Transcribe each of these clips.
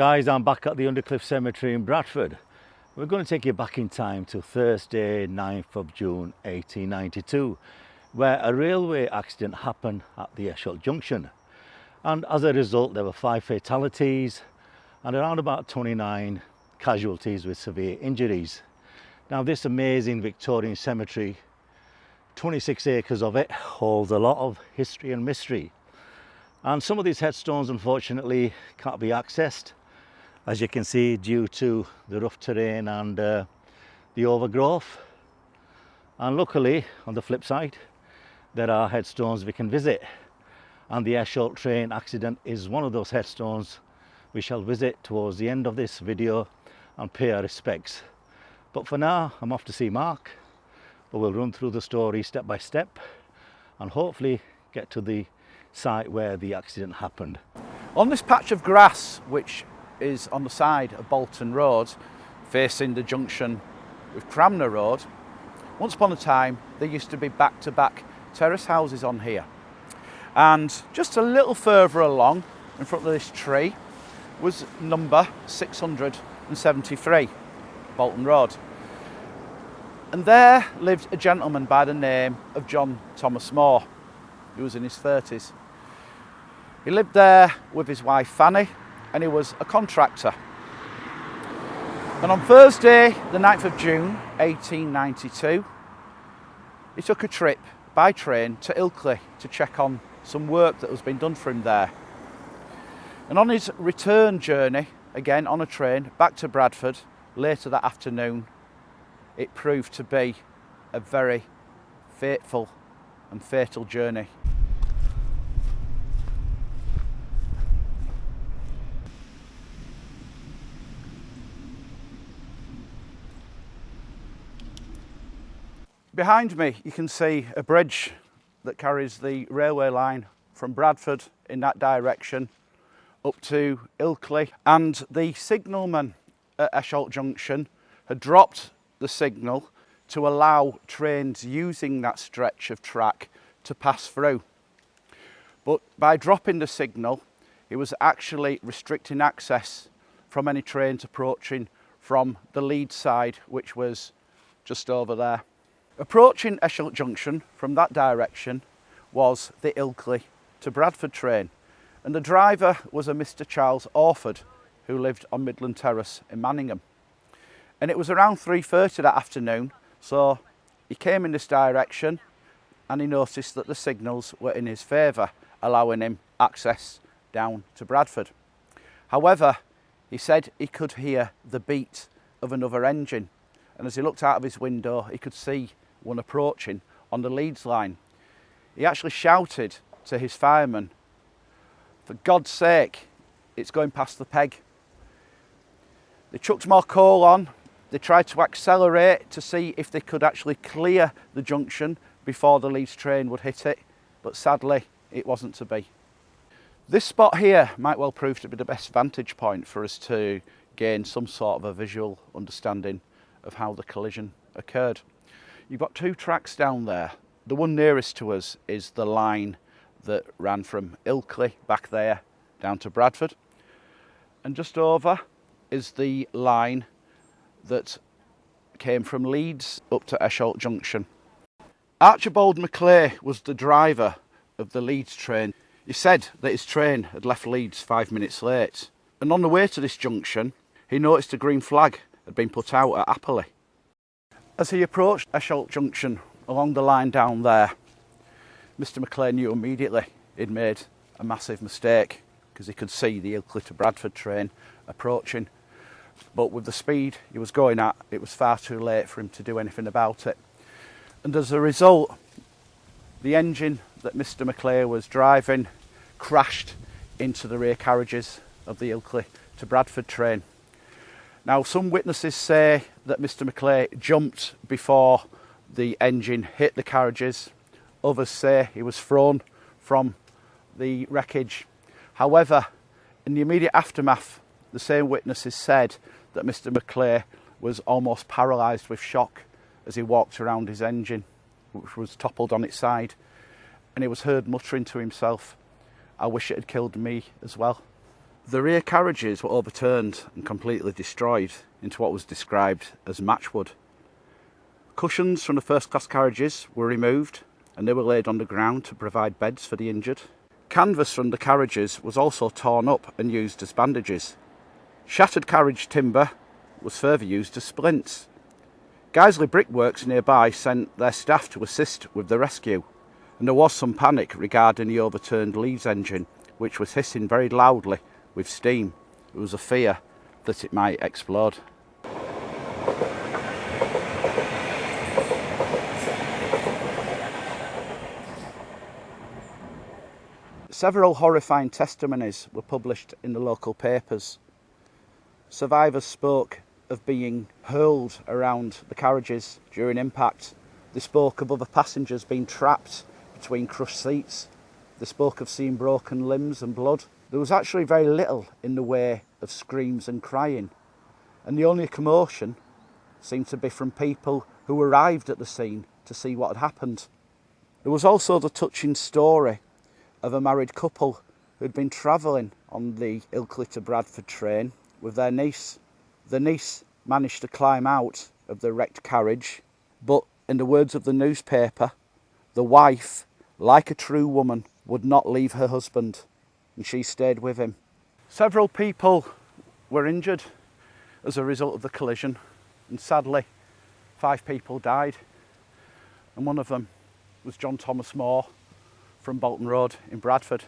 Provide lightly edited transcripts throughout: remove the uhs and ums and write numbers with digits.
Guys, I'm back at the Undercliff Cemetery in Bradford. We're going to take you back in time to Thursday, 9th of June 1892, where a railway accident happened at the Esholt Junction. And as a result, there were 5 fatalities and around about 29 casualties with severe injuries. Now, this amazing Victorian cemetery, 26 acres of it, holds a lot of history and mystery. And some of these headstones, unfortunately, can't be accessed, as you can see, due to the rough terrain and the overgrowth. And luckily, on the flip side, there are headstones we can visit. And the Esholt train accident is one of those headstones we shall visit towards the end of this video and pay our respects. But for now, I'm off to see Mark, but we'll run through the story step by step and hopefully get to the site where the accident happened. On this patch of grass, which is on the side of Bolton Road, facing the junction with Cramner Road, once upon a time there used to be back-to-back terrace houses on here. And just a little further along, in front of this tree, was number 673, Bolton Road. And there lived a gentleman by the name of John Thomas Moore, who was in his 30s. He lived there with his wife Fanny, and he was a contractor. And on Thursday, the 9th of June 1892, he took a trip by train to Ilkley to check on some work that was being done for him there. And on his return journey, again on a train back to Bradford later that afternoon, it proved to be a very fateful and fatal journey. Behind me you can see a bridge that carries the railway line from Bradford in that direction up to Ilkley, and the signalman at Esholt Junction had dropped the signal to allow trains using that stretch of track to pass through. But by dropping the signal, it was actually restricting access from any trains approaching from the Leeds side, which was just over there. Approaching Esholt Junction from that direction was the Ilkley to Bradford train, and the driver was a Mr. Charles Orford, who lived on Midland Terrace in Manningham. And it was around 3:30 that afternoon, so he came in this direction and he noticed that the signals were in his favour, allowing him access down to Bradford. However, he said he could hear the beat of another engine, and as he looked out of his window he could see one approaching on the Leeds line. He actually shouted to his fireman, "For God's sake, it's going past the peg." They chucked more coal on. They tried to accelerate to see if they could actually clear the junction before the Leeds train would hit it, but sadly it wasn't to be. This spot here might well prove to be the best vantage point for us to gain some sort of a visual understanding of how the collision occurred. You've got 2 tracks down there. The one nearest to us is the line that ran from Ilkley back there down to Bradford, and just over is the line that came from Leeds up to Esholt Junction. 𝗧𝗛𝗘𝗖𝗞 was the driver of the Leeds train. He said that his train had left Leeds 5 minutes late, and on the way to this junction he noticed a green flag had been put out at Otley. As he approached Esholt Junction along the line down there, Mr. McLean knew immediately he'd made a massive mistake, because he could see the Ilkley to Bradford train approaching. But with the speed he was going at, it was far too late for him to do anything about it. And as a result, the engine that Mr. McLean was driving crashed into the rear carriages of the Ilkley to Bradford train. Now, some witnesses say that Mr. McLean jumped before the engine hit the carriages. Others say he was thrown from the wreckage. However, in the immediate aftermath, the same witnesses said that Mr. McLean was almost paralysed with shock as he walked around his engine, which was toppled on its side, and he was heard muttering to himself, "I wish it had killed me as well." The rear carriages were overturned and completely destroyed into what was described as matchwood. Cushions from the first-class carriages were removed and they were laid on the ground to provide beds for the injured. Canvas from the carriages was also torn up and used as bandages. Shattered carriage timber was further used as splints. Guiseley Brickworks nearby sent their staff to assist with the rescue, and there was some panic regarding the overturned Leeds engine, which was hissing very loudly with steam. There was a fear that it might explode. Several horrifying testimonies were published in the local papers. Survivors spoke of being hurled around the carriages during impact. They spoke of other passengers being trapped between crushed seats. They spoke of seeing broken limbs and blood. There was actually very little in the way of screams and crying, and the only commotion seemed to be from people who arrived at the scene to see what had happened. There was also the touching story of a married couple who'd been travelling on the Ilkley to Bradford train with their niece. The niece managed to climb out of the wrecked carriage, but in the words of the newspaper, the wife, like a true woman, would not leave her husband, and she stayed with him. Several people were injured as a result of the collision, and sadly 5 people died, and one of them was John Thomas Moore from Bolton Road in Bradford.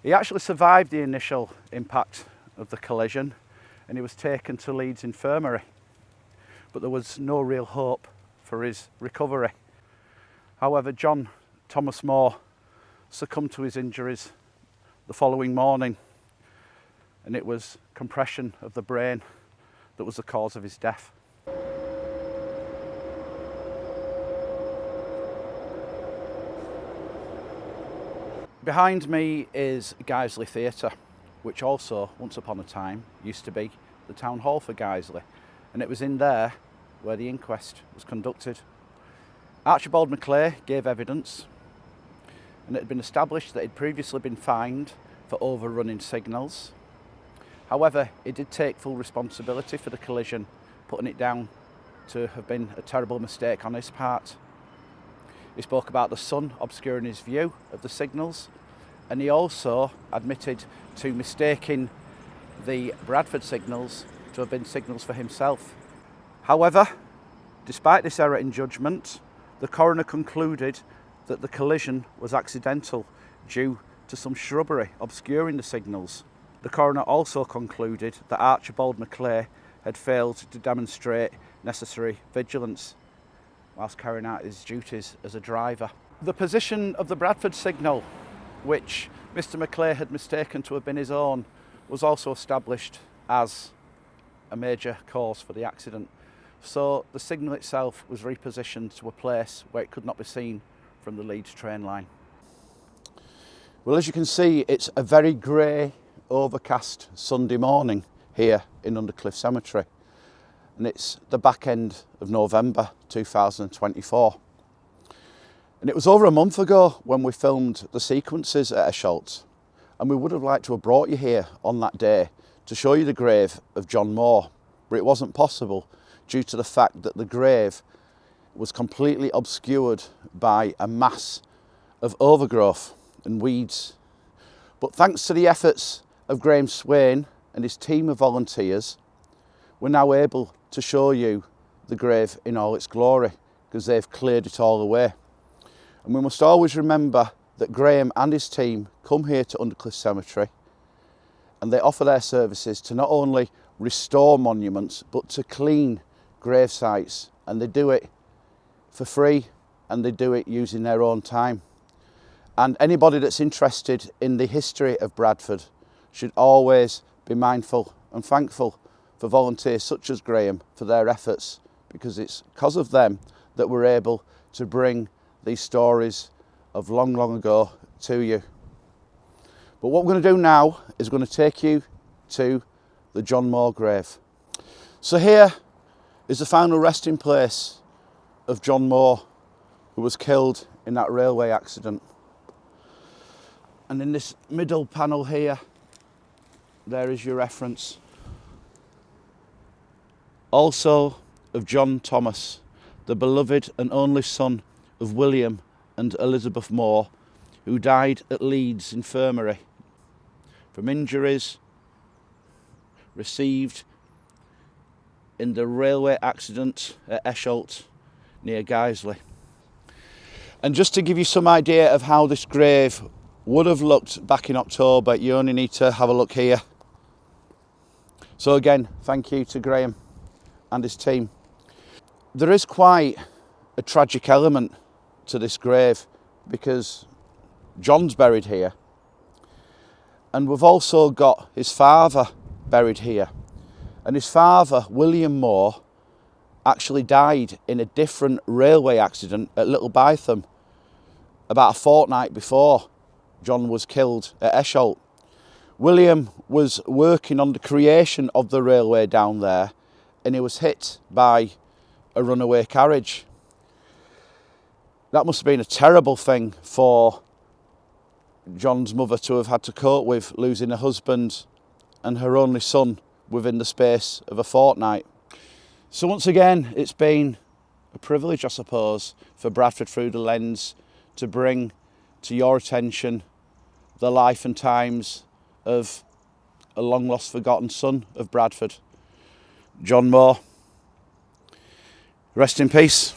He actually survived the initial impact of the collision and he was taken to Leeds Infirmary, but there was no real hope for his recovery. However, John Thomas Moore succumbed to his injuries the following morning, and it was compression of the brain that was the cause of his death. Behind me is Guiseley Theatre, which also, once upon a time, used to be the town hall for Guiseley, and it was in there where the inquest was conducted. 𝗧𝗛𝗘𝗖𝗞 gave evidence, and it had been established that he'd previously been fined for overrunning signals. However, he did take full responsibility for the collision, putting it down to have been a terrible mistake on his part. He spoke about the sun obscuring his view of the signals, and he also admitted to mistaking the Bradford signals to have been signals for himself. However, despite this error in judgment, the coroner concluded that the collision was accidental due to some shrubbery obscuring the signals. The coroner also concluded that 𝗧𝗛𝗘𝗖𝗞 had failed to demonstrate necessary vigilance whilst carrying out his duties as a driver. The position of the Bradford signal, which Mr 𝗏 had mistaken to have been his own, was also established as a major cause for the accident. So the signal itself was repositioned to a place where it could not be seen from the Leeds train line. Well, as you can see, it's a very grey, overcast Sunday morning here in Undercliff Cemetery, and it's the back end of November 2024. And it was over a month ago when we filmed the sequences at Esholt, and we would have liked to have brought you here on that day to show you the grave of John Moore, but it wasn't possible due to the fact that the grave was completely obscured by a mass of overgrowth and weeds. But thanks to the efforts of 𝗧𝗏𝗏𝗘𝗢 and his team of volunteers, we're now able to show you the grave in all its glory, because they've cleared it all away. And we must always remember that Graham and his team come here to Undercliff Cemetery and they offer their services to not only restore monuments but to clean grave sites, and they do it for free and they do it using their own time. And anybody that's interested in the history of Bradford should always be mindful and thankful for volunteers such as Graham for their efforts, because it's because of them that we're able to bring these stories of long, long ago to you. But what we're going to do now is we're going to take you to the John Moore grave. So here is the final resting place of John Moore, who was killed in that railway accident. And in this middle panel here there is your reference. Also of John Thomas, the beloved and only son of William and Elizabeth Moore, who died at Leeds Infirmary from injuries received in the railway accident at Esholt near Guiseley. And just to give you some idea of how this grave would have looked back in October, you only need to have a look here. So again, thank you to Graham and his team. There is quite a tragic element to this grave because John's buried here, and we've also got his father buried here. And his father, William Moore, actually died in a different railway accident at 𝗧𝗛𝗘𝗖𝗞 about a fortnight before John was killed at Esholt. William was working on the creation of the railway down there, and he was hit by a runaway carriage. That must have been a terrible thing for John's mother to have had to cope with, losing a husband and her only son within the space of a fortnight. So once again, it's been a privilege, I suppose, for Bradford Through the Lens to bring to your attention the life and times of a long lost forgotten son of Bradford, John Moore. Rest in peace.